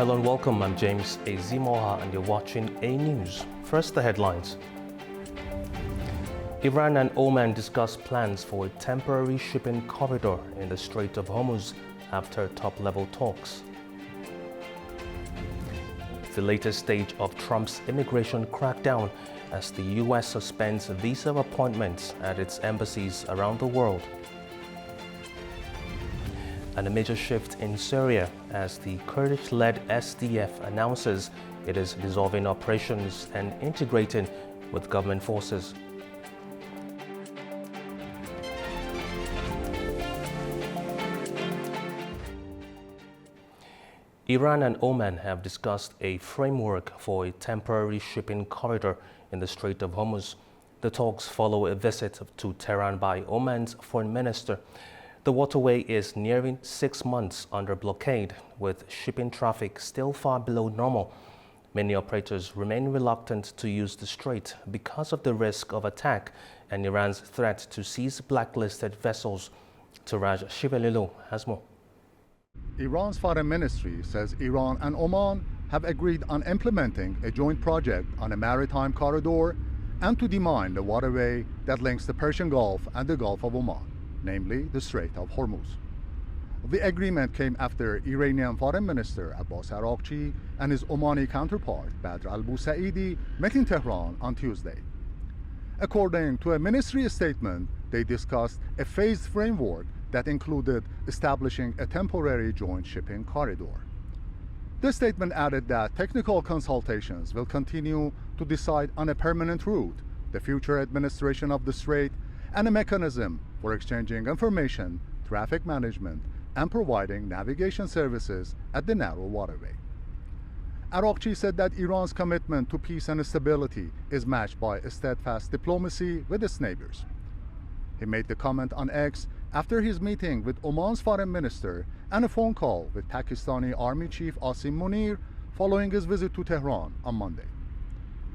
Hello and welcome. I'm James Ezimoha and you're watching A News. First, the headlines. Iran and Oman discuss plans for a temporary shipping corridor in the Strait of Hormuz after top-level talks. The latest stage of Trump's immigration crackdown as the U.S. suspends visa appointments at its embassies around the world. And a major shift in Syria as the Kurdish-led SDF announces it is dissolving operations and integrating with government forces. Iran and Oman have discussed a framework for a temporary shipping corridor in the Strait of Hormuz. The talks follow a visit to Tehran by Oman's foreign minister. The waterway is nearing 6 months under blockade, with shipping traffic still far below normal. Many operators remain reluctant to use the strait because of the risk of attack and Iran's threat to seize blacklisted vessels. Turaj Shivelilu has more. Iran's foreign ministry says Iran and Oman have agreed on implementing a joint project on a maritime corridor and to demine the waterway that links the Persian Gulf and the Gulf of Oman, namely the Strait of Hormuz. The agreement came after Iranian Foreign Minister Abbas Araghchi and his Omani counterpart Badr al-Busaidi met in Tehran on Tuesday. According to a ministry statement, they discussed a phased framework that included establishing a temporary joint shipping corridor. The statement added that technical consultations will continue to decide on a permanent route, the future administration of the strait, and a mechanism for exchanging information, traffic management, and providing navigation services at the narrow waterway. Araghchi said that Iran's commitment to peace and stability is matched by a steadfast diplomacy with its neighbors. He made the comment on X after his meeting with Oman's foreign minister and a phone call with Pakistani Army Chief Asim Munir following his visit to Tehran on Monday.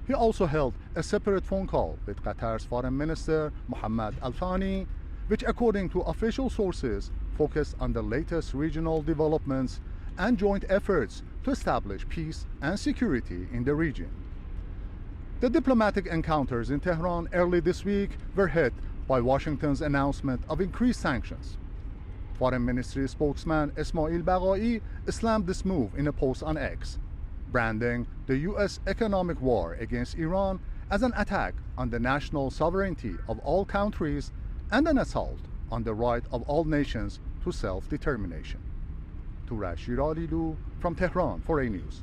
He also held a separate phone call with Qatar's foreign minister Mohammed Al Thani, which according to official sources focused on the latest regional developments and joint efforts to establish peace and security in the region. The diplomatic encounters in Tehran early this week were hit by Washington's announcement of increased sanctions. Foreign Ministry spokesman Ismail Baqai slammed this move in a post on X, branding the U.S. economic war against Iran as an attack on the national sovereignty of all countries and an assault on the right of all nations to self-determination. Turaj Shivelilu from Tehran for A News.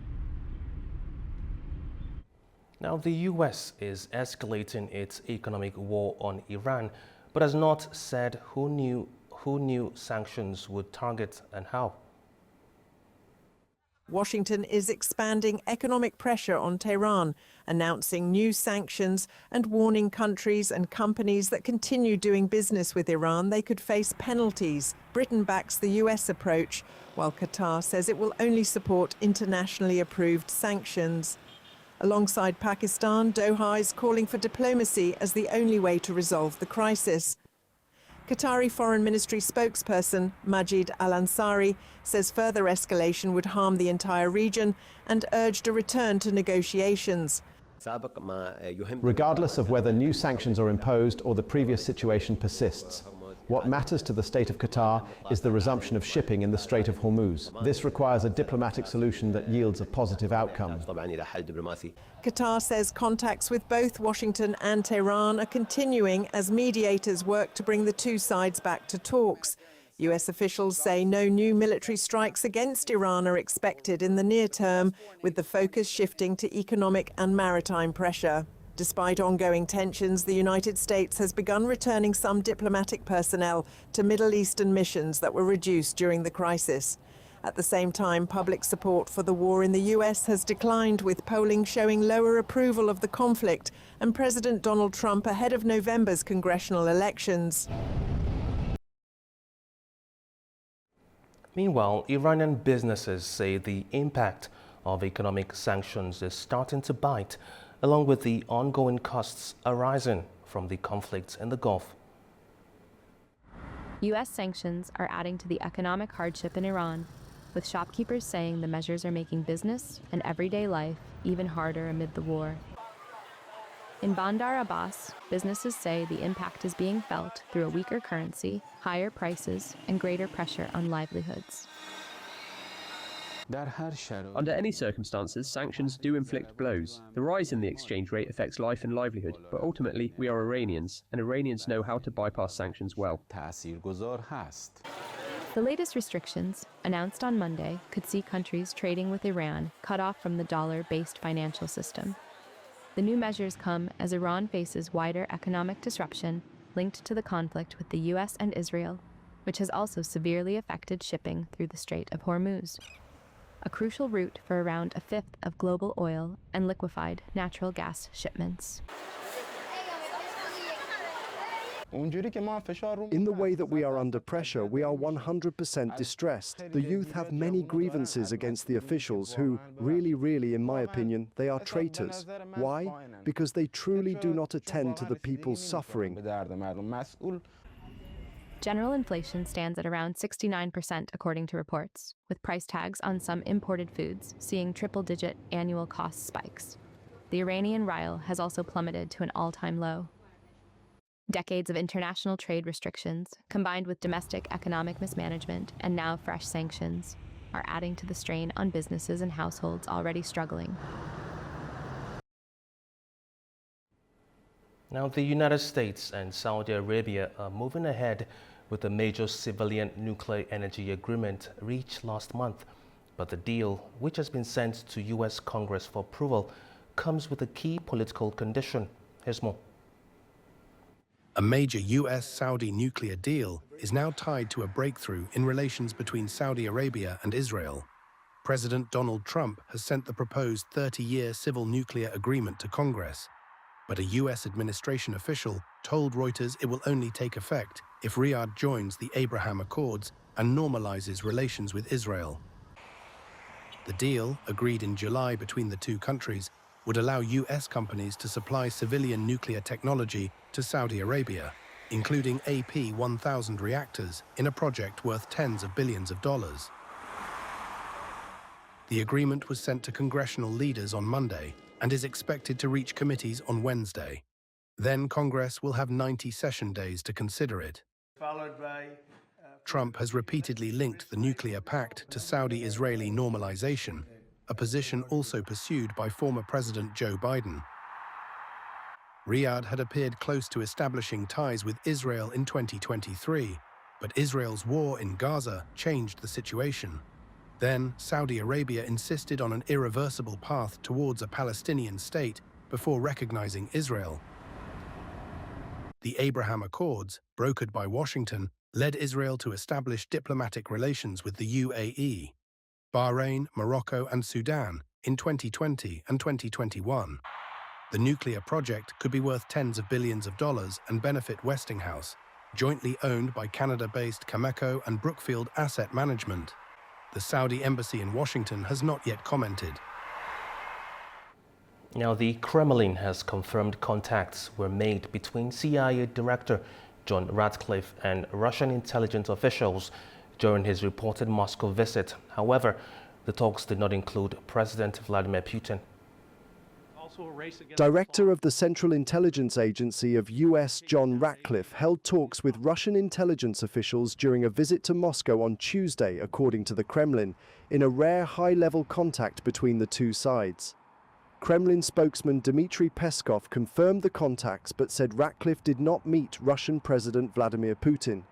Now, the U.S. is escalating its economic war on Iran, but has not said who new sanctions would target and how. Washington is expanding economic pressure on Tehran, announcing new sanctions and warning countries and companies that continue doing business with Iran they could face penalties. Britain backs the U.S. approach, while Qatar says it will only support internationally approved sanctions. Alongside Pakistan, Doha is calling for diplomacy as the only way to resolve the crisis. Qatari Foreign Ministry spokesperson Majid Al-Ansari says further escalation would harm the entire region and urged a return to negotiations. Regardless of whether new sanctions are imposed or the previous situation persists, what matters to the state of Qatar is the resumption of shipping in the Strait of Hormuz. This requires a diplomatic solution that yields a positive outcome. Qatar says contacts with both Washington and Tehran are continuing as mediators work to bring the two sides back to talks. US officials say no new military strikes against Iran are expected in the near term, with the focus shifting to economic and maritime pressure. Despite ongoing tensions, the United States has begun returning some diplomatic personnel to Middle Eastern missions that were reduced during the crisis. At the same time, public support for the war in the US has declined, with polling showing lower approval of the conflict and President Donald Trump ahead of November's congressional elections. Meanwhile, Iranian businesses say the impact of economic sanctions is starting to bite, along with the ongoing costs arising from the conflicts in the Gulf. U.S. sanctions are adding to the economic hardship in Iran. with shopkeepers saying the measures are making business and everyday life even harder amid the war. In Bandar Abbas, businesses say the impact is being felt through a weaker currency, higher prices, and greater pressure on livelihoods. Under any circumstances, sanctions do inflict blows. The rise in the exchange rate affects life and livelihood, but ultimately we are Iranians, and Iranians know how to bypass sanctions well. The latest restrictions, announced on Monday, could see countries trading with Iran cut off from the dollar-based financial system. The new measures come as Iran faces wider economic disruption linked to the conflict with the US and Israel, which has also severely affected shipping through the Strait of Hormuz, a crucial route for around a fifth of global oil and liquefied natural gas shipments. In the way that we are under pressure, we are 100% distressed. The youth have many grievances against the officials who, really, in my opinion, they are traitors. Why? Because they truly do not attend to the people's suffering. General inflation stands at around 69% according to reports, with price tags on some imported foods seeing triple-digit annual cost spikes. The Iranian rial has also plummeted to an all-time low. Decades of international trade restrictions, combined with domestic economic mismanagement and now fresh sanctions, are adding to the strain on businesses and households already struggling. Now, the United States and Saudi Arabia are moving ahead with a major civilian nuclear energy agreement reached last month. But the deal, which has been sent to U.S. Congress for approval, comes with a key political condition. Here's more. A major US-Saudi nuclear deal is now tied to a breakthrough in relations between Saudi Arabia and Israel. President Donald Trump has sent the proposed 30-year civil nuclear agreement to Congress, but a US administration official told Reuters it will only take effect if Riyadh joins the Abraham Accords and normalizes relations with Israel. The deal, agreed in July between the two countries, would allow US companies to supply civilian nuclear technology to Saudi Arabia, including AP-1000 reactors in a project worth tens of billions of dollars. The agreement was sent to congressional leaders on Monday and is expected to reach committees on Wednesday. Then Congress will have 90 session days to consider it. Trump has repeatedly linked the nuclear pact to Saudi-Israeli normalization, a position also pursued by former President Joe Biden. Riyadh had appeared close to establishing ties with Israel in 2023, but Israel's war in Gaza changed the situation. Then, Saudi Arabia insisted on an irreversible path towards a Palestinian state before recognizing Israel. The Abraham Accords, brokered by Washington, led Israel to establish diplomatic relations with the UAE, Bahrain, Morocco, and Sudan in 2020 and 2021. The nuclear project could be worth tens of billions of dollars and benefit Westinghouse, jointly owned by Canada-based Cameco and Brookfield Asset Management. The Saudi embassy in Washington has not yet commented. Now, the Kremlin has confirmed contacts were made between CIA Director Ratcliffe and Russian intelligence officials during his reported Moscow visit. However, the talks did not include President Vladimir Putin. Director of the Central Intelligence Agency of US John Ratcliffe held talks with Russian intelligence officials during a visit to Moscow on Tuesday, according to the Kremlin, in a rare high-level contact between the two sides. Kremlin spokesman Dmitry Peskov confirmed the contacts but said Ratcliffe did not meet Russian President Vladimir Putin.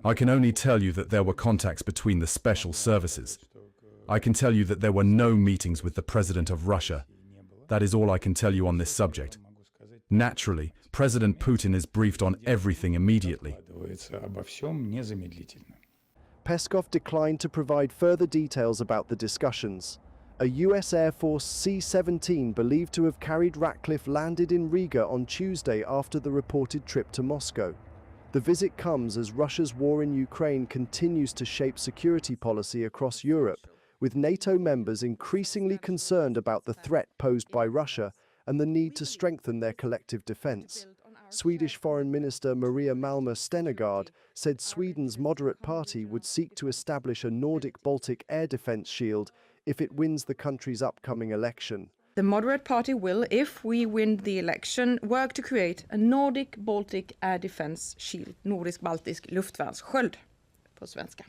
I can only tell you that there were contacts between the special services. I can tell you that there were no meetings with the President of Russia. That is all I can tell you on this subject. Naturally, President Putin is briefed on everything immediately. Peskov declined to provide further details about the discussions. A US Air Force C-17 believed to have carried Ratcliffe landed in Riga on Tuesday after the reported trip to Moscow. The visit comes as Russia's war in Ukraine continues to shape security policy across Europe, with NATO members increasingly concerned about the threat posed by Russia and the need to strengthen their collective defense. Swedish Foreign Minister Maria Malmer Stenergard said Sweden's moderate party would seek to establish a Nordic-Baltic air defence shield if it wins the country's upcoming election. The moderate party will, if we win the election, work to create a Nordic-Baltic air defence shield, nordisk-baltisk luftvärnssköld på svenska.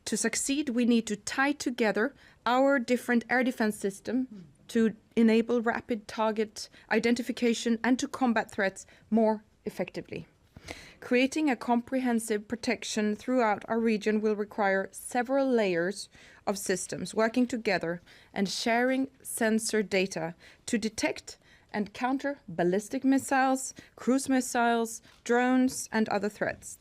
To succeed, we need to tie together our different air defence systems to enable rapid target identification and to combat threats more effectively. Creating a comprehensive protection throughout our region will require several layers of systems working together and sharing sensor data to detect and counter ballistic missiles, cruise missiles, drones, and other threats.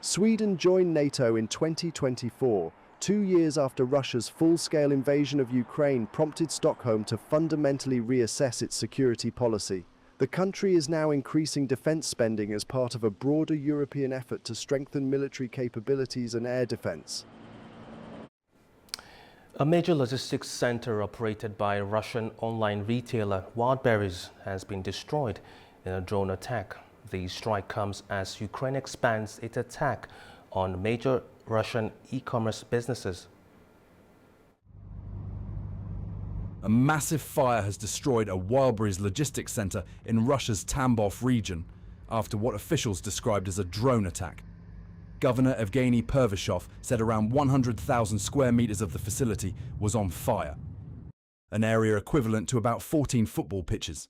Sweden joined NATO in 2024, 2 years after Russia's full-scale invasion of Ukraine prompted Stockholm to fundamentally reassess its security policy. The country is now increasing defence spending as part of a broader European effort to strengthen military capabilities and air defence. A major logistics center operated by Russian online retailer Wildberries has been destroyed in a drone attack. The strike comes as Ukraine expands its attack on major Russian e-commerce businesses. A massive fire has destroyed a Wildberries logistics center in Russia's Tambov region after what officials described as a drone attack. Governor Evgeny Pervyshov said around 100,000 square meters of the facility was on fire, an area equivalent to about 14 football pitches.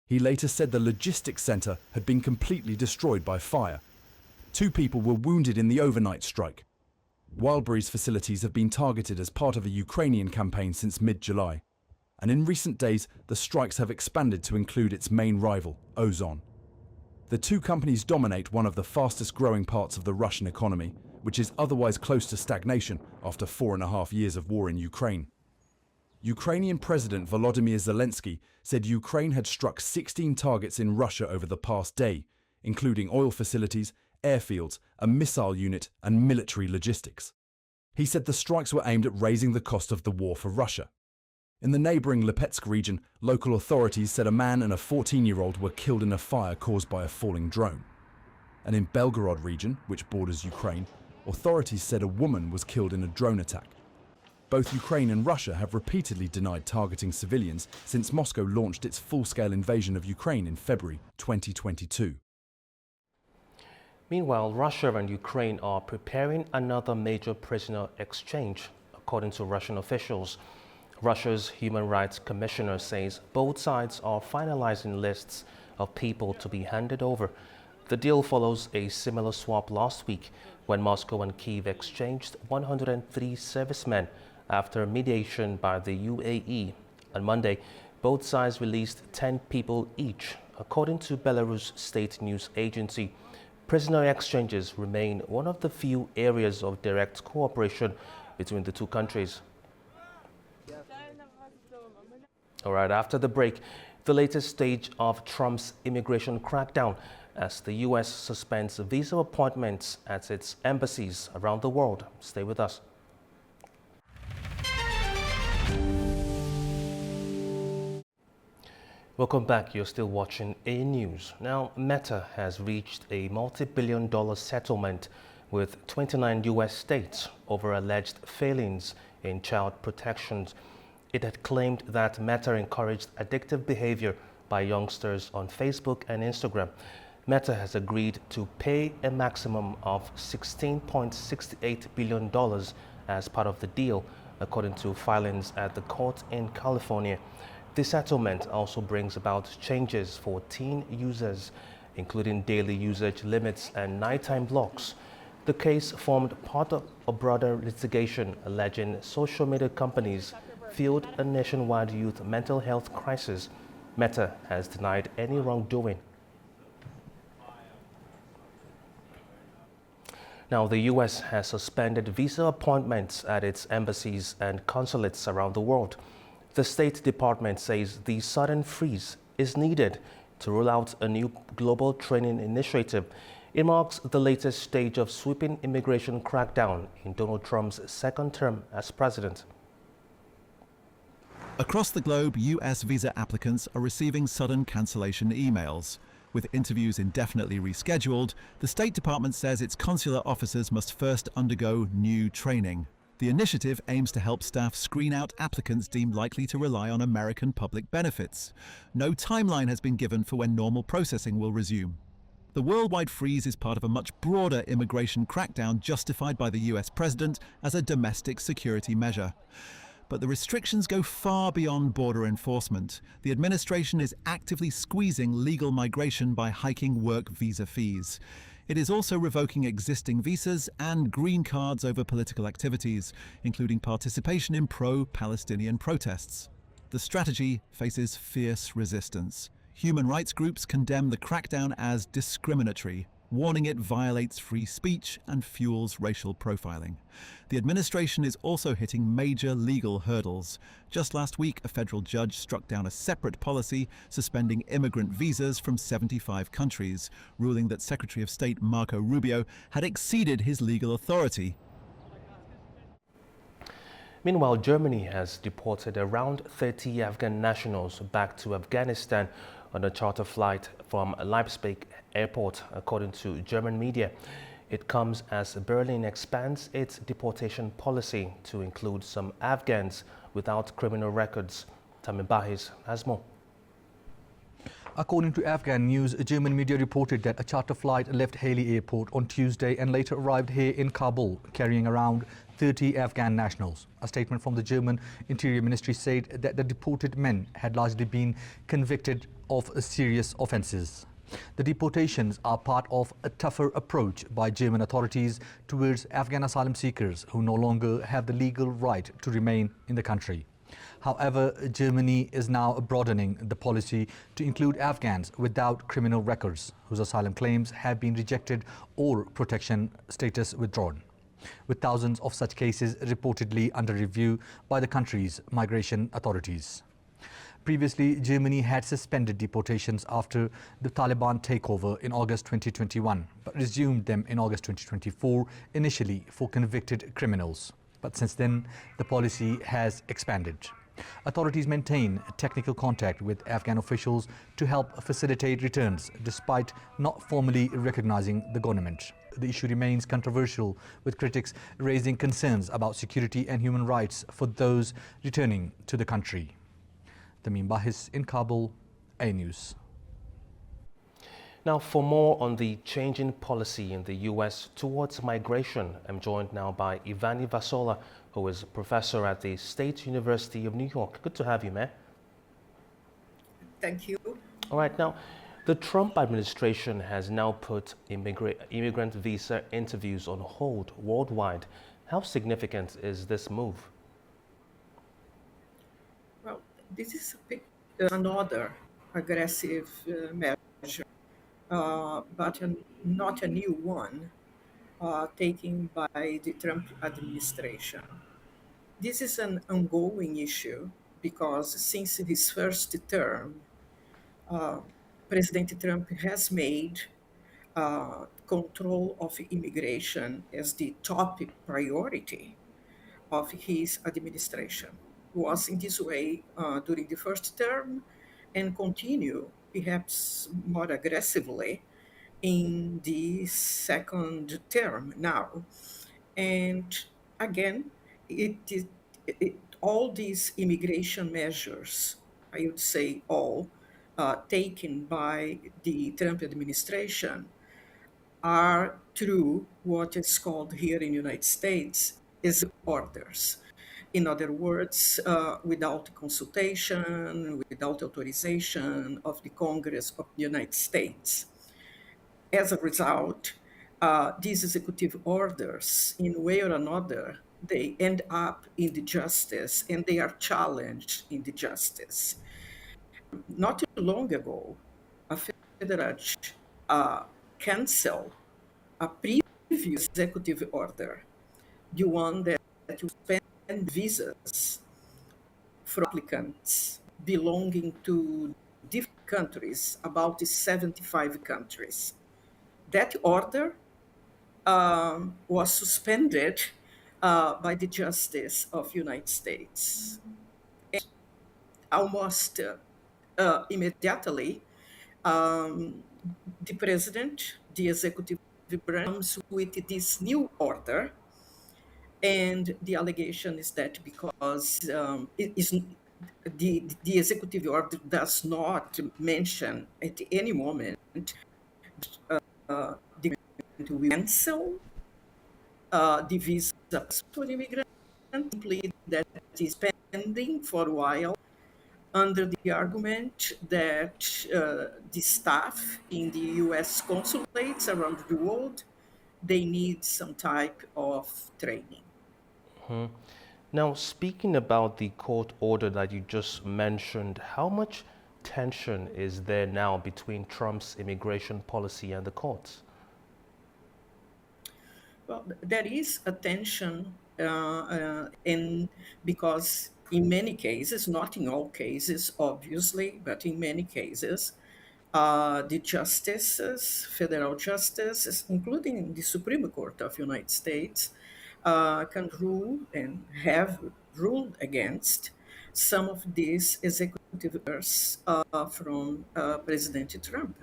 He later said the logistics center had been completely destroyed by fire. 2 people were wounded in the overnight strike. Wildberries facilities have been targeted as part of a Ukrainian campaign since mid-July. And in recent days, the strikes have expanded to include its main rival, Ozon. The 2 companies dominate one of the fastest growing parts of the Russian economy, which is otherwise close to stagnation after 4.5 years of war in Ukraine. Ukrainian President Volodymyr Zelensky said Ukraine had struck 16 targets in Russia over the past day, including oil facilities, airfields, a missile unit and military logistics. He said the strikes were aimed at raising the cost of the war for Russia. In the neighbouring Lipetsk region, local authorities said a man and a 14-year-old were killed in a fire caused by a falling drone. And in Belgorod region, which borders Ukraine, authorities said a woman was killed in a drone attack. Both Ukraine and Russia have repeatedly denied targeting civilians since Moscow launched its full-scale invasion of Ukraine in February 2022. Meanwhile, Russia and Ukraine are preparing another major prisoner exchange, according to Russian officials. Russia's Human Rights Commissioner says both sides are finalizing lists of people to be handed over. The deal follows a similar swap last week when Moscow and Kyiv exchanged 103 servicemen after mediation by the UAE. On Monday, both sides released 10 people each, according to Belarus state news agency. Prisoner exchanges remain one of the few areas of direct cooperation between the 2 countries. All right, after the break, the latest stage of Trump's immigration crackdown as the U.S. suspends visa appointments at its embassies around the world. Stay with us. Welcome back. You're still watching A News. Now, Meta has reached a multi-billion-dollar settlement with 29 U.S. states over alleged failings in child protection. It had claimed that Meta encouraged addictive behavior by youngsters on Facebook and Instagram. Meta has agreed to pay a maximum of $16.68 billion as part of the deal, according to filings at the court in California. The settlement also brings about changes for teen users, including daily usage limits and nighttime blocks. The case formed part of a broader litigation alleging social media companies fueled a nationwide youth mental health crisis. Meta has denied any wrongdoing. Now, the U.S. has suspended visa appointments at its embassies and consulates around the world. The State Department says the sudden freeze is needed to roll out a new global training initiative. It marks the latest stage of sweeping immigration crackdown in Donald Trump's second term as president. Across the globe, US visa applicants are receiving sudden cancellation emails. With interviews indefinitely rescheduled, the State Department says its consular officers must first undergo new training. The initiative aims to help staff screen out applicants deemed likely to rely on American public benefits. No timeline has been given for when normal processing will resume. The worldwide freeze is part of a much broader immigration crackdown justified by the US president as a domestic security measure. But the restrictions go far beyond border enforcement. The administration is actively squeezing legal migration by hiking work visa fees. It is also revoking existing visas and green cards over political activities, including participation in pro-Palestinian protests. The strategy faces fierce resistance. Human rights groups condemn the crackdown as discriminatory, warning it violates free speech and fuels racial profiling. The administration is also hitting major legal hurdles. Just last week, a federal judge struck down a separate policy suspending immigrant visas from 75 countries, ruling that Secretary of State Marco Rubio had exceeded his legal authority. Meanwhile, Germany has deported around 30 Afghan nationals back to Afghanistan on a charter flight from Leipzig airport, according to German media. It comes as Berlin expands its deportation policy to include some Afghans without criminal records. Tamim Bahis has more. According to Afghan news, German media reported that a charter flight left Haley Airport on Tuesday and later arrived here in Kabul, carrying around 30 Afghan nationals. A statement from the German Interior Ministry said that the deported men had largely been convicted of serious offences. The deportations are part of a tougher approach by German authorities towards Afghan asylum seekers who no longer have the legal right to remain in the country. However, Germany is now broadening the policy to include Afghans without criminal records whose asylum claims have been rejected or protection status withdrawn, with thousands of such cases reportedly under review by the country's migration authorities. Previously, Germany had suspended deportations after the Taliban takeover in August 2021, but resumed them in August 2024, initially for convicted criminals. But since then, the policy has expanded. Authorities maintain technical contact with Afghan officials to help facilitate returns, despite not formally recognizing the government. The issue remains controversial, with critics raising concerns about security and human rights for those returning to the country. Tamim Bahis in Kabul, A News. Now, for more on the changing policy in the U.S. towards migration, I'm joined now by Ivani Vasola, who is a professor at the State University of New York. Good to have you, man. Thank you. All right, now, the Trump administration has now put immigrant visa interviews on hold worldwide. How significant is this move? Well, this is another aggressive measure, but not a new one taken by the Trump administration. This is an ongoing issue because since his first term, President Trump has made control of immigration as the top priority of his administration. Was in this way during the first term and continue perhaps more aggressively in the second term now. And again, all these immigration measures, I would say all, taken by the Trump administration are through what is called here in the United States is orders. In other words, without consultation, without authorization of the Congress of the United States. As a result, these executive orders, in a way or another, they end up in the justice and they are challenged in the justice. Not too long ago, a federal judge canceled a previous executive order, the one that suspend visas for applicants belonging to different countries, about 75 countries. That order was suspended by the Justice of the United States. And almost immediately, Um, the president, the executive branch, comes with this new order, and the allegation is that because the executive order does not mention at any moment the government will cancel the visa for immigrants, simply that is pending for a while, under the argument that the staff in the U.S. consulates around the world, they need some type of training. Now, speaking about the court order that you just mentioned, how much tension is there now between Trump's immigration policy and the courts? Well, there is a tension, because in many cases, not in all cases, obviously, but in many cases, the justices, federal justices, including the Supreme Court of the United States, can rule and have ruled against some of these executive orders from President Trump.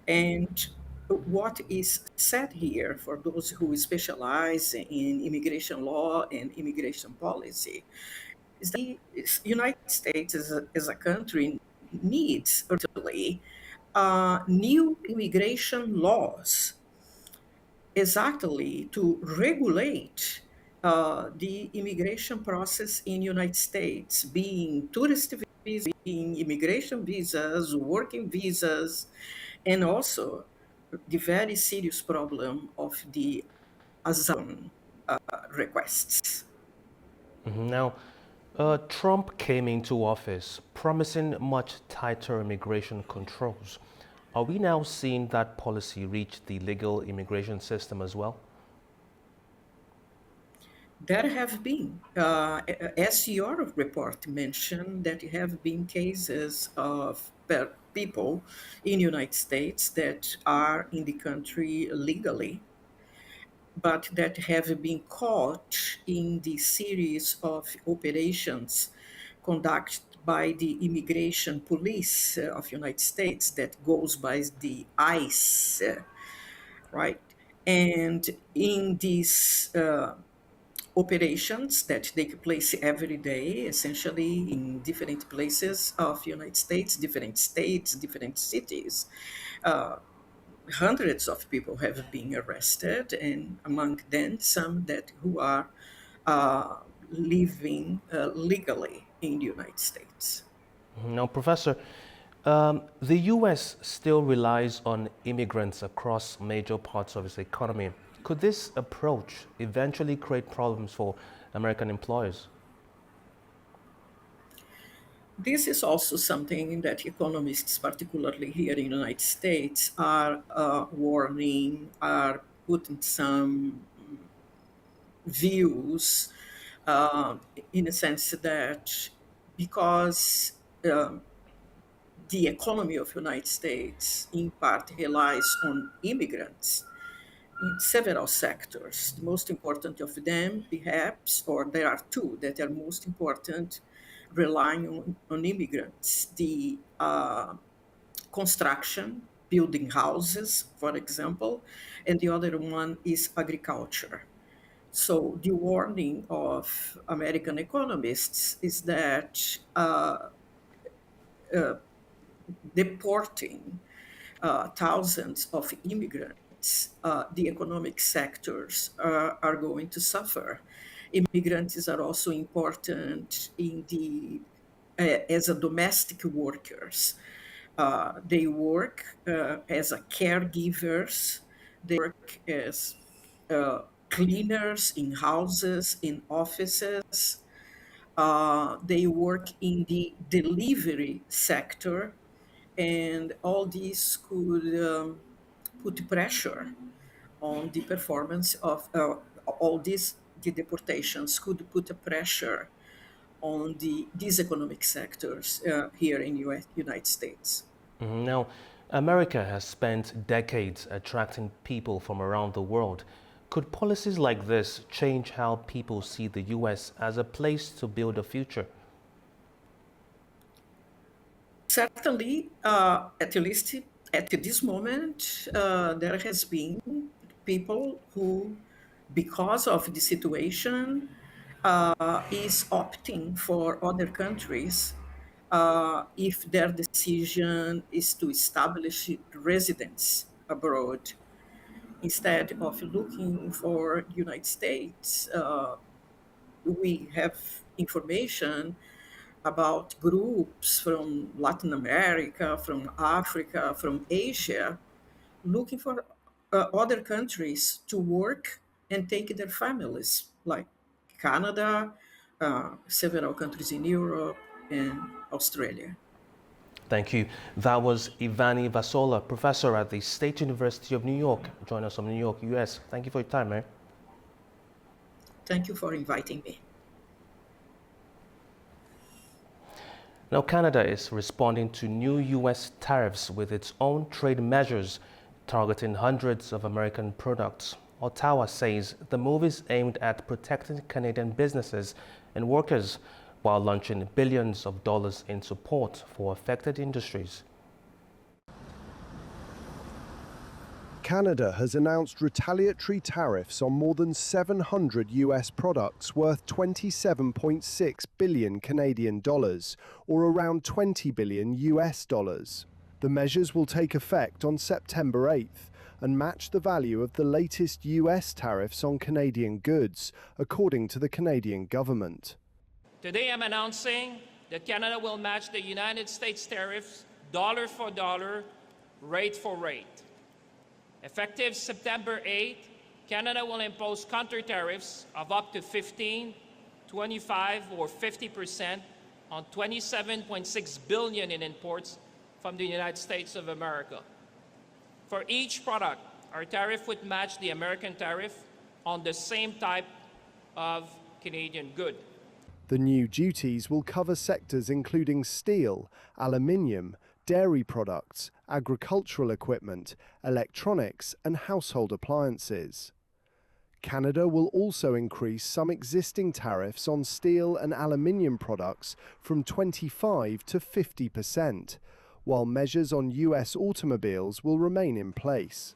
And what is said here for those who specialize in immigration law and immigration policy is that the United States as a country needs urgently new immigration laws exactly to regulate the immigration process in United States, being tourist visas, being immigration visas, working visas, and also the very serious problem of the asylum requests. Now, Trump came into office promising much tighter immigration controls. Are we now seeing that policy reach the legal immigration system as well? There have been, as your report mentioned, that have been cases of people in the United States that are in the country legally, but that have been caught in the series of operations conducted by the immigration police of United States that goes by the ICE, right? And in these operations that take place every day, essentially in different places of the United States, different cities, hundreds of people have been arrested, and among them some that who are living legally in the United States. Now, Professor, the U.S. still relies on immigrants across major parts of its economy. Could this approach eventually create problems for American employers? This is also something that economists, particularly here in the United States, are warning, are putting some views in a sense that because the economy of the United States in part relies on immigrants in several sectors. The most important of them, perhaps, or there are two that are most important, relying on immigrants. The construction, building houses, for example, and the other one is agriculture. So the warning of American economists is that deporting thousands of immigrants, the economic sectors are going to suffer. Immigrants are also important in the as a domestic workers. They work as a caregivers. They work as cleaners in houses, in offices. They work in the delivery sector, and all this could put pressure on the performance of all these. The deportations could put a pressure on these economic sectors here in United States. Now, America has spent decades attracting people from around the world. Could policies like this change how people see the U.S. as a place to build a future? Certainly, at least at this moment, there has been people who, because of the situation, is opting for other countries if their decision is to establish residence abroad instead of looking for the United States. We have information about groups from Latin America, from Africa, from Asia, looking for other countries to work and take their families, like Canada, several countries in Europe, and Australia. Thank you. That was Ivani Vasola, professor at the State University of New York. Join us from New York, US. Thank you for your time, Mary. Thank you for inviting me. Now, Canada is responding to new U.S. tariffs with its own trade measures targeting hundreds of American products. Ottawa says the move is aimed at protecting Canadian businesses and workers while launching billions of dollars in support for affected industries. Canada has announced retaliatory tariffs on more than 700 US products worth 27.6 billion Canadian dollars, or around 20 billion US dollars. The measures will take effect on September 8th and match the value of the latest US tariffs on Canadian goods, according to the Canadian government. Today I'm announcing that Canada will match the United States tariffs dollar for dollar, rate for rate. Effective September 8, Canada will impose counter tariffs of up to 15, 25, or 50% on $27.6 billion in imports from the United States of America. For each product, our tariff would match the American tariff on the same type of Canadian good. The new duties will cover sectors including steel, aluminium, dairy products, agricultural equipment, electronics, and household appliances. Canada will also increase some existing tariffs on steel and aluminium products from 25 to 50%, while measures on US automobiles will remain in place.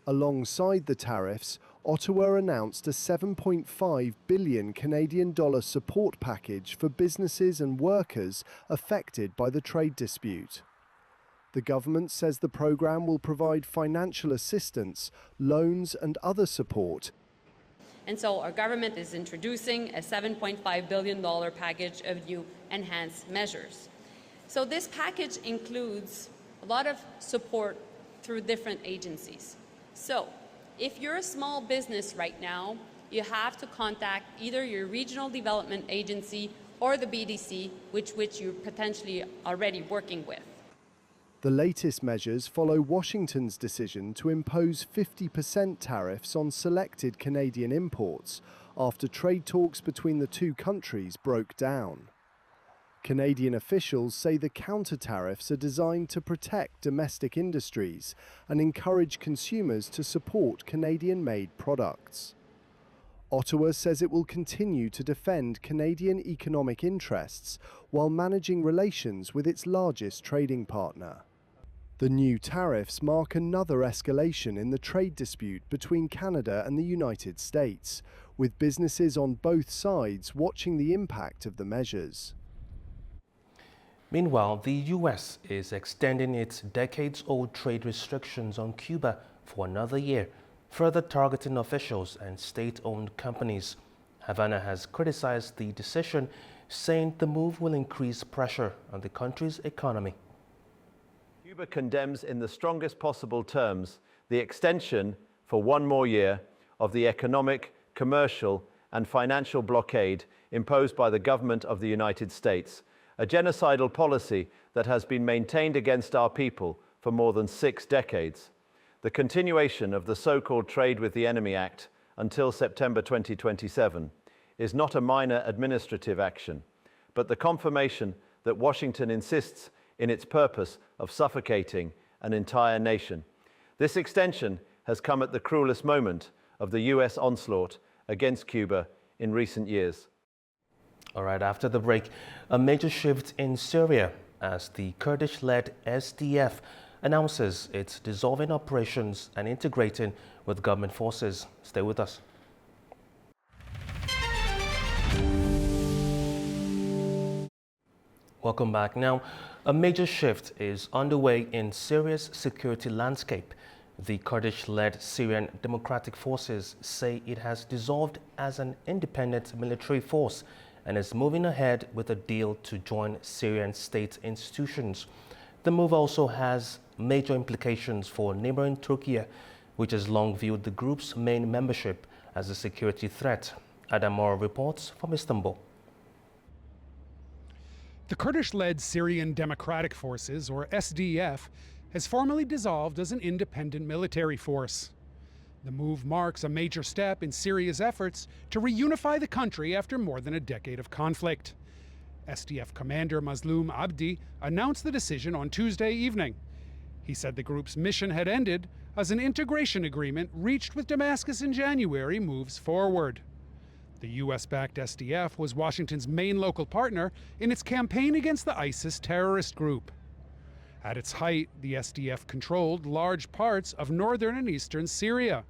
Alongside the tariffs, Ottawa announced a 7.5 billion Canadian dollar support package for businesses and workers affected by the trade dispute. The government says the program will provide financial assistance, loans and other support. And so our government is introducing a $7.5 billion package of new enhanced measures. So this package includes a lot of support through different agencies. So if you're a small business right now, you have to contact either your regional development agency or the BDC, which you're potentially already working with. The latest measures follow Washington's decision to impose 50% tariffs on selected Canadian imports after trade talks between the two countries broke down. Canadian officials say the counter-tariffs are designed to protect domestic industries and encourage consumers to support Canadian-made products. Ottawa says it will continue to defend Canadian economic interests while managing relations with its largest trading partner. The new tariffs mark another escalation in the trade dispute between Canada and the United States, with businesses on both sides watching the impact of the measures. Meanwhile, the U.S. is extending its decades-old trade restrictions on Cuba for another year, further targeting officials and state-owned companies. Havana has criticized the decision, saying the move will increase pressure on the country's economy. Cuba condemns in the strongest possible terms the extension for one more year of the economic, commercial, and financial blockade imposed by the government of the United States, a genocidal policy that has been maintained against our people for more than 6 decades. The continuation of the so-called Trade with the Enemy Act until September 2027 is not a minor administrative action, but the confirmation that Washington insists in its purpose of suffocating an entire nation. This extension has come at the cruelest moment of the US onslaught against Cuba in recent years. All right, after the break, a major shift in Syria as the Kurdish-led SDF announces it's dissolving operations and integrating with government forces. Stay with us. Welcome back. Now, a major shift is underway in Syria's security landscape. The Kurdish-led Syrian Democratic Forces say it has dissolved as an independent military force and is moving ahead with a deal to join Syrian state institutions. The move also has major implications for neighboring Turkey, which has long viewed the group's main membership as a security threat. Adam Moore reports from Istanbul. The Kurdish-led Syrian Democratic Forces, or SDF, has formally dissolved as an independent military force. The move marks a major step in Syria's efforts to reunify the country after more than a decade of conflict. SDF commander Mazloum Abdi announced the decision on Tuesday evening. He said the group's mission had ended as an integration agreement reached with Damascus in January moves forward. The US-backed SDF was Washington's main local partner in its campaign against the ISIS terrorist group. At its height, the SDF controlled large parts of northern and eastern Syria.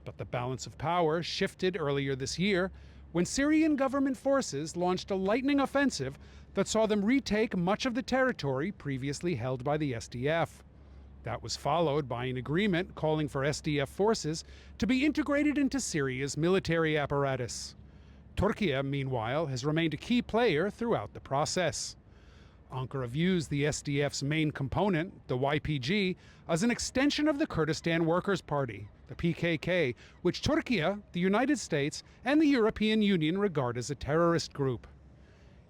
But the balance of power shifted earlier this year when Syrian government forces launched a lightning offensive that saw them retake much of the territory previously held by the SDF. That was followed by an agreement calling for SDF forces to be integrated into Syria's military apparatus. Turkey, meanwhile, has remained a key player throughout the process. Ankara views the SDF's main component, the YPG, as an extension of the Kurdistan Workers' Party, the PKK, which Turkey, the United States, and the European Union regard as a terrorist group.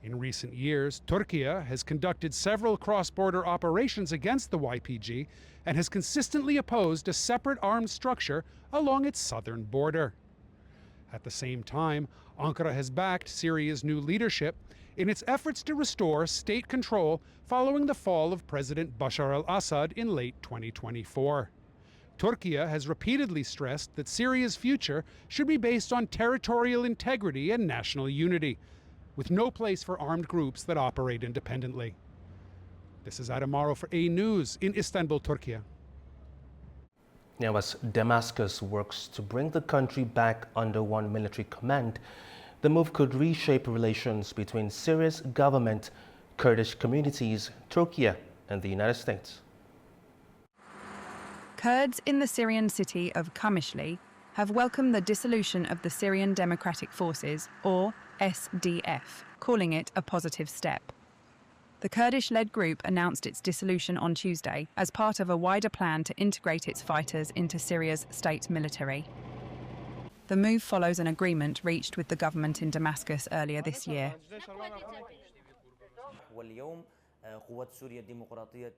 In recent years, Turkey has conducted several cross-border operations against the YPG and has consistently opposed a separate armed structure along its southern border. At the same time, Ankara has backed Syria's new leadership in its efforts to restore state control following the fall of President Bashar al-Assad in late 2024. Turkey has repeatedly stressed that Syria's future should be based on territorial integrity and national unity, with no place for armed groups that operate independently. This is Adam Morrow for A News in Istanbul, Turkey. Now, as Damascus works to bring the country back under one military command, the move could reshape relations between Syria's government, Kurdish communities, Turkey, and the United States. Kurds in the Syrian city of Qamishli have welcomed the dissolution of the Syrian Democratic Forces, or SDF, calling it a positive step. The Kurdish-led group announced its dissolution on Tuesday as part of a wider plan to integrate its fighters into Syria's state military. The move follows an agreement reached with the government in Damascus earlier this year.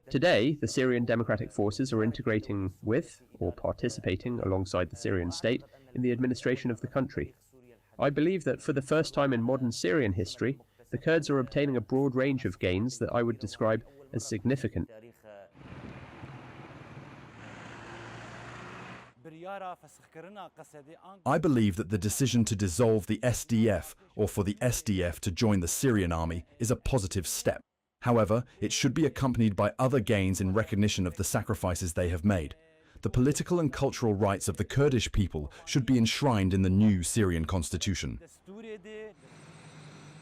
Today, the Syrian Democratic Forces are integrating with, or participating alongside the Syrian state, in the administration of the country. I believe that for the first time in modern Syrian history, the Kurds are obtaining a broad range of gains that I would describe as significant. I believe that the decision to dissolve the SDF, or for the SDF to join the Syrian army, is a positive step. However, it should be accompanied by other gains in recognition of the sacrifices they have made. The political and cultural rights of the Kurdish people should be enshrined in the new Syrian constitution.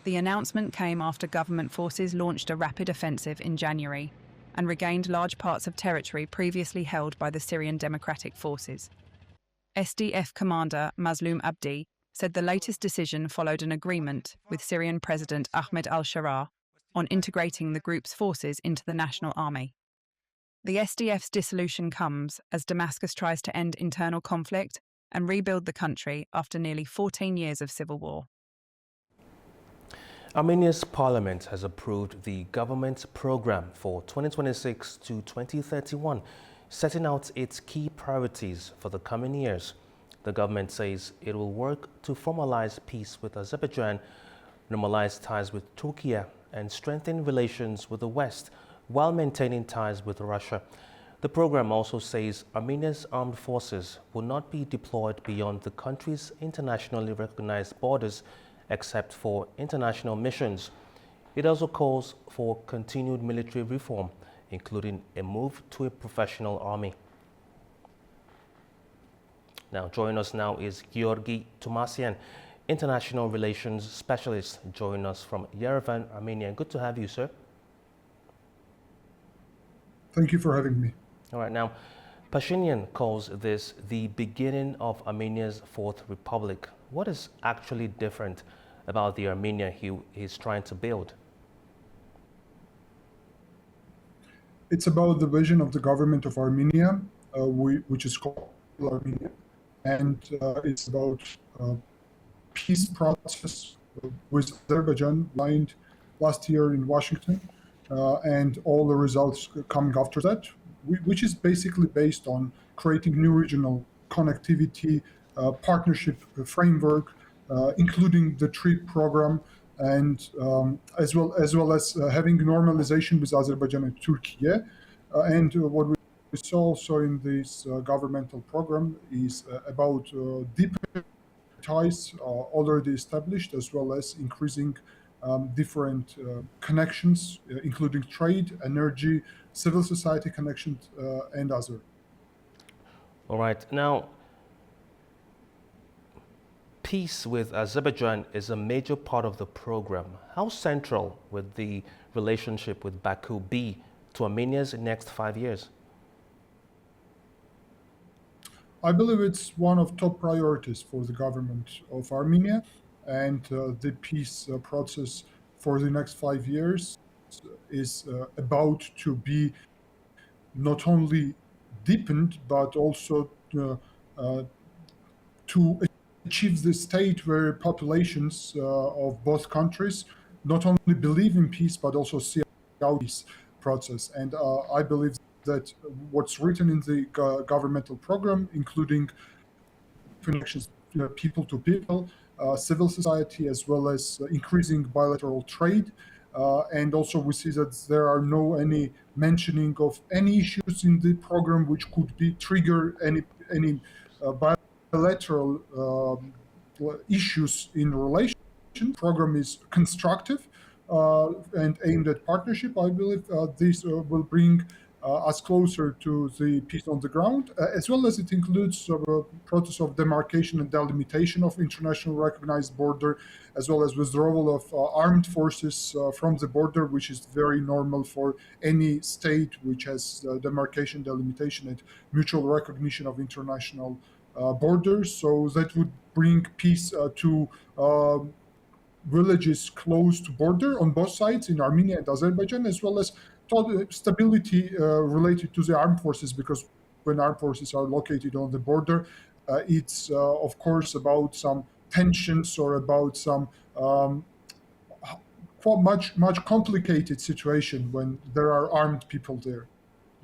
The announcement came after government forces launched a rapid offensive in January and regained large parts of territory previously held by the Syrian Democratic Forces. SDF commander Mazloum Abdi said the latest decision followed an agreement with Syrian President Ahmed al-Sharaa on integrating the group's forces into the national army. The SDF's dissolution comes as Damascus tries to end internal conflict and rebuild the country after nearly 14 years of civil war. Armenia's parliament has approved the government's program for 2026 to 2031, setting out its key priorities for the coming years. The government says it will work to formalize peace with Azerbaijan, normalize ties with Turkey, and strengthen relations with the West while maintaining ties with Russia. The program also says Armenia's armed forces will not be deployed beyond the country's internationally recognized borders except for international missions. It also calls for continued military reform, including a move to a professional army. Now, joining us now is Georgi Tomasian, International Relations Specialist, joining us from Yerevan, Armenia. Good to have you, sir. Thank you for having me. All right, now, Pashinyan calls this the beginning of Armenia's Fourth Republic. What is actually different about the Armenia he's trying to build? It's about the vision of the government of Armenia, which is called Armenia, and it's about peace process with Azerbaijan signed last year in Washington, and all the results coming after that, which is basically based on creating new regional connectivity, partnership framework, including the TRIP program, and as well as having normalization with Azerbaijan and Turkey. And what we saw also in this governmental program is about deeper ties already established, as well as increasing different connections, including trade, energy, civil society connections, and other. All right. Now, peace with Azerbaijan is a major part of the program. How central would the relationship with Baku be to Armenia's next 5 years? I believe it's one of top priorities for the government of Armenia, and the peace process for the next 5 years is about to be not only deepened, but also to achieve the state where populations of both countries not only believe in peace, but also see out peace process. And I believe that what's written in the governmental program, including connections, people to people, civil society, as well as increasing bilateral trade. And also we see that there are no any mentioning of any issues in the program which could be trigger any bilateral issues in relation. Program is constructive and aimed at partnership. I believe this will bring us closer to the peace on the ground, as well as it includes a process of demarcation and delimitation of international recognized border, as well as withdrawal of armed forces from the border, which is very normal for any state which has demarcation, delimitation, and mutual recognition of international borders. So that would bring peace to villages close to border on both sides in Armenia and Azerbaijan, as well as stability related to the armed forces, because when armed forces are located on the border, it's of course about some tensions or about some much complicated situation when there are armed people there.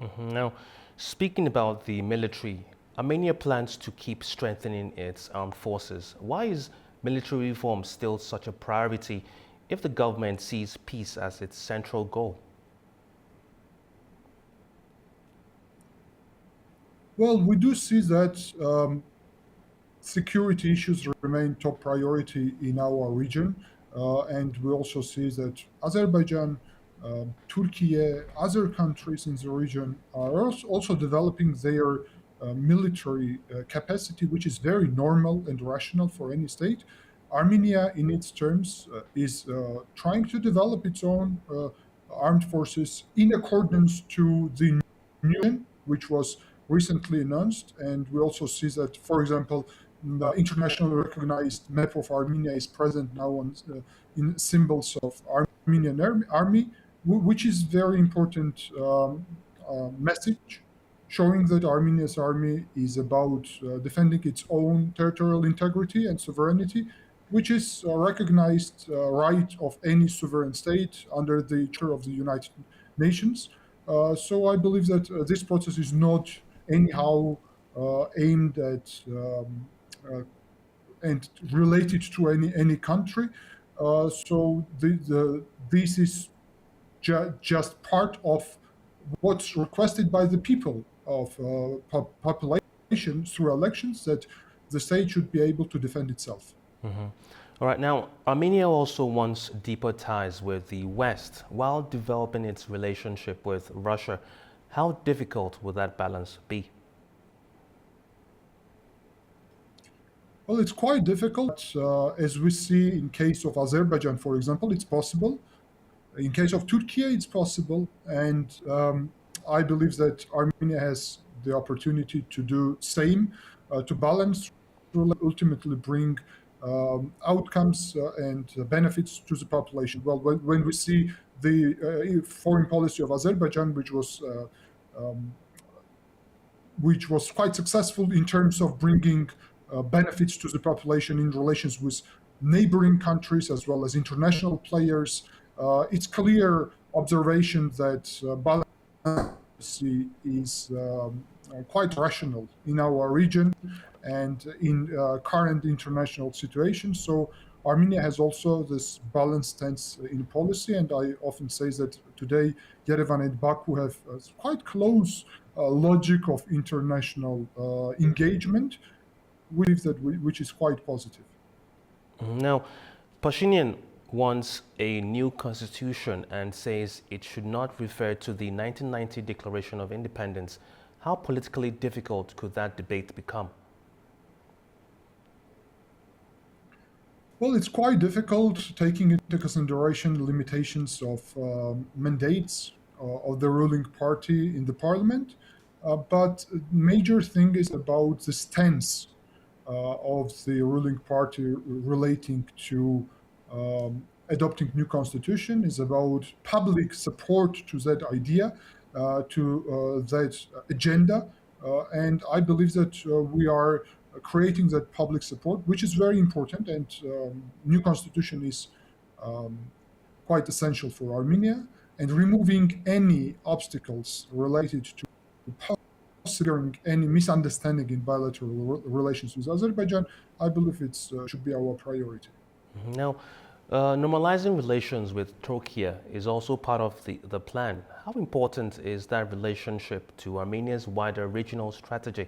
Mm-hmm. Now, speaking about the military, Armenia plans to keep strengthening its armed forces. Why is military reform still such a priority if the government sees peace as its central goal? Well, we do see that security issues remain top priority in our region, and we also see that Azerbaijan, Turkey, other countries in the region are also developing their military capacity, which is very normal and rational for any state. Armenia, in its terms, is trying to develop its own armed forces in accordance to the new, which was recently announced. And we also see that, for example, the internationally recognized map of Armenia is present now on, in symbols of Armenian army, which is very important message, showing that Armenia's army is about defending its own territorial integrity and sovereignty, which is a recognized right of any sovereign state under the Charter of the United Nations. So I believe that this process is not anyhow aimed at and related to any country. So this is just part of what's requested by the people of population through elections, that the state should be able to defend itself. Mm-hmm. All right, now, Armenia also wants deeper ties with the West while developing its relationship with Russia. How difficult will that balance be? Well, it's quite difficult. As we see in case of Azerbaijan, for example, it's possible. In case of Turkey, it's possible. And I believe that Armenia has the opportunity to do same, to balance, to ultimately bring outcomes and benefits to the population. Well, when we see the foreign policy of Azerbaijan, which was quite successful in terms of bringing benefits to the population in relations with neighboring countries as well as international players. It's clear observation that balance is quite rational in our region and in current international situation. So Armenia has also this balanced stance in policy, and I often say that today Yerevan and Baku have quite close logic of international engagement, which is quite positive. Now, Pashinyan wants a new constitution and says it should not refer to the 1990 Declaration of Independence. How politically difficult could that debate become? Well, it's quite difficult taking into consideration the limitations of mandates of the ruling party in the parliament. But major thing is about the stance of the ruling party relating to adopting new constitution, is about public support to that idea, to that agenda. And I believe that we are creating that public support, which is very important, and new constitution is quite essential for Armenia, and removing any obstacles related to fostering any misunderstanding in bilateral relations with Azerbaijan, I believe it should be our priority. Now, normalizing relations with Turkey is also part of the plan. How important is that relationship to Armenia's wider regional strategy?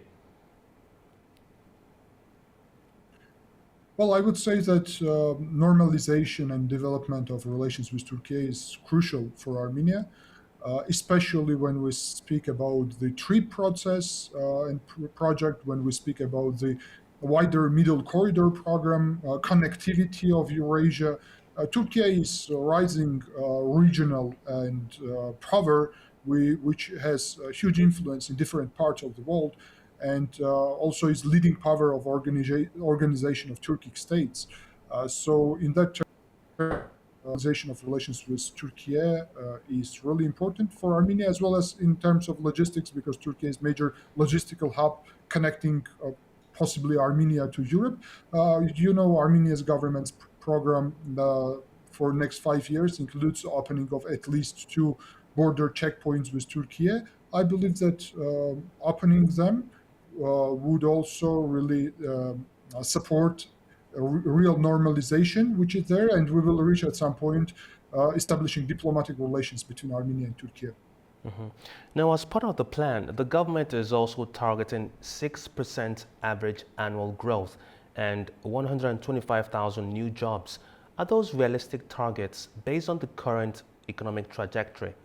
Well, I would say that normalization and development of relations with Turkey is crucial for Armenia, especially when we speak about the TRIP process and project, when we speak about the wider Middle Corridor program, connectivity of Eurasia. Turkey is rising regional and power, which has a huge influence in different parts of the world, and also is leading power of organization of Turkic states. So in that term, normalization of relations with Turkey is really important for Armenia, as well as in terms of logistics, because Turkey is major logistical hub connecting possibly Armenia to Europe. Armenia's government's program for next 5 years includes the opening of at least 2 border checkpoints with Turkey. I believe that opening them would also really support a real normalization, which is there, and we will reach at some point establishing diplomatic relations between Armenia and Turkey. Mm-hmm. Now, as part of the plan, the government is also targeting 6% average annual growth and 125,000 new jobs. Are those realistic targets based on the current economic trajectory?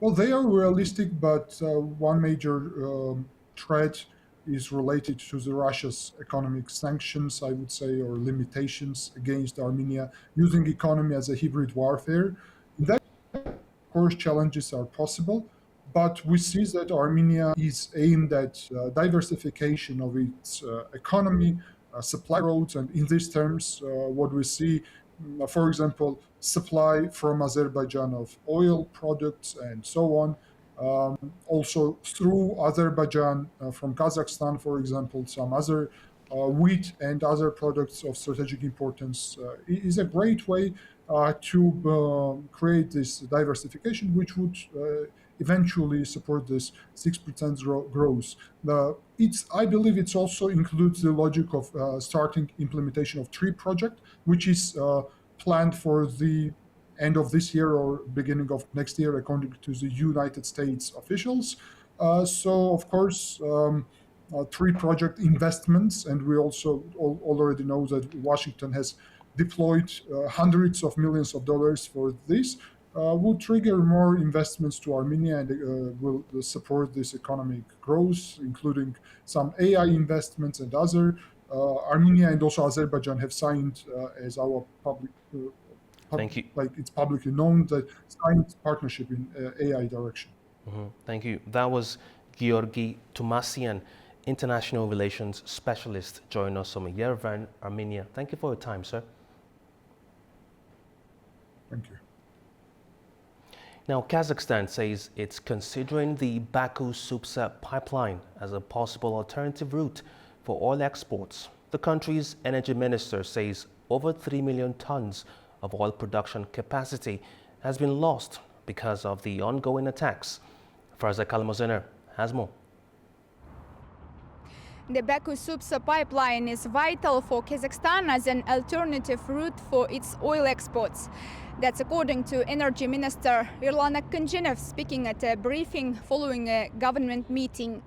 Well, they are realistic, but one major threat is related to the Russia's economic sanctions, I would say, or limitations against Armenia, using economy as a hybrid warfare. In that, of course, challenges are possible, but we see that Armenia is aimed at diversification of its economy, supply routes, and in these terms, what we see, for example, supply from Azerbaijan of oil products and so on. Also through Azerbaijan, from Kazakhstan, for example, some other wheat and other products of strategic importance is a great way to create this diversification, which would eventually support this 6% growth. I believe it also includes the logic of starting implementation of TRIP project, which is planned for the end of this year or beginning of next year, according to the United States officials. So, of course, three project investments, and we also already know that Washington has deployed hundreds of millions of dollars for this, will trigger more investments to Armenia and will support this economic growth, including some AI investments and other. Armenia and also Azerbaijan have signed, as our public, Thank you. like it's publicly known, that signed partnership in AI direction. Thank you. That was Georgi Tumasyan, International Relations Specialist, joining us from Yerevan, Armenia. Thank you for your time, sir. Thank you. Now, Kazakhstan says it's considering the Baku-Supsa pipeline as a possible alternative route for oil exports. The country's energy minister says over 3 million tons of oil production capacity has been lost because of the ongoing attacks. Farza Kalmoziner has more. The Baku-Supsa pipeline is vital for Kazakhstan as an alternative route for its oil exports. That's according to Energy Minister Irlana Kunjenev speaking at a briefing following a government meeting.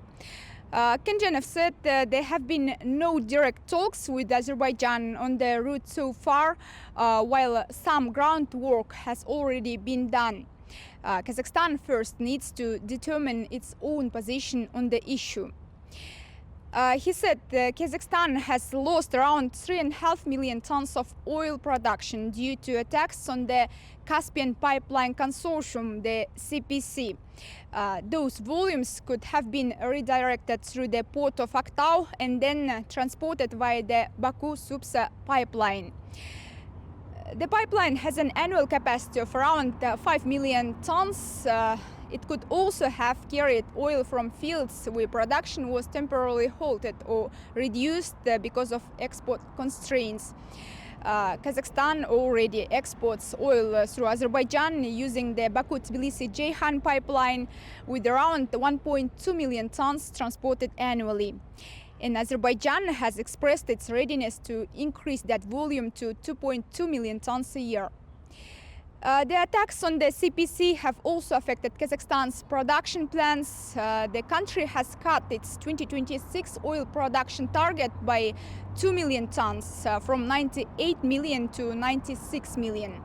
Kunjenev said there have been no direct talks with Azerbaijan on the route so far, while some groundwork has already been done. Kazakhstan first needs to determine its own position on the issue. He said Kazakhstan has lost around 3.5 million tons of oil production due to attacks on the Caspian Pipeline Consortium, the CPC. Those volumes could have been redirected through the port of Aktau and then transported via the Baku-Supsa pipeline. The pipeline has an annual capacity of around 5 million tons. It could also have carried oil from fields where production was temporarily halted or reduced because of export constraints. Kazakhstan already exports oil through Azerbaijan using the Baku-Tbilisi-Ceyhan pipeline with around 1.2 million tons transported annually. And Azerbaijan has expressed its readiness to increase that volume to 2.2 million tons a year. The attacks on the CPC have also affected Kazakhstan's production plans. The country has cut its 2026 oil production target by 2 million tons, from 98 million to 96 million.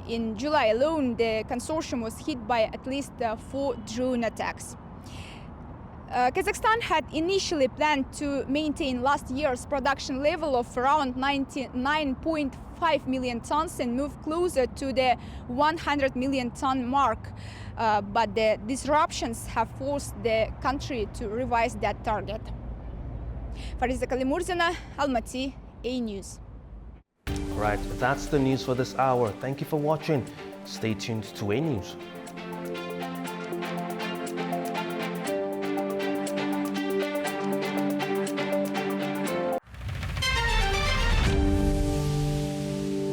In July alone, the consortium was hit by at least 4 drone attacks. Kazakhstan had initially planned to maintain last year's production level of around 99.5 million tons and move closer to the 100 million ton mark. But the disruptions have forced the country to revise that target. Fariza Kalimurzina, Almaty, A News. Right, that's the news for this hour. Thank you for watching. Stay tuned to A News.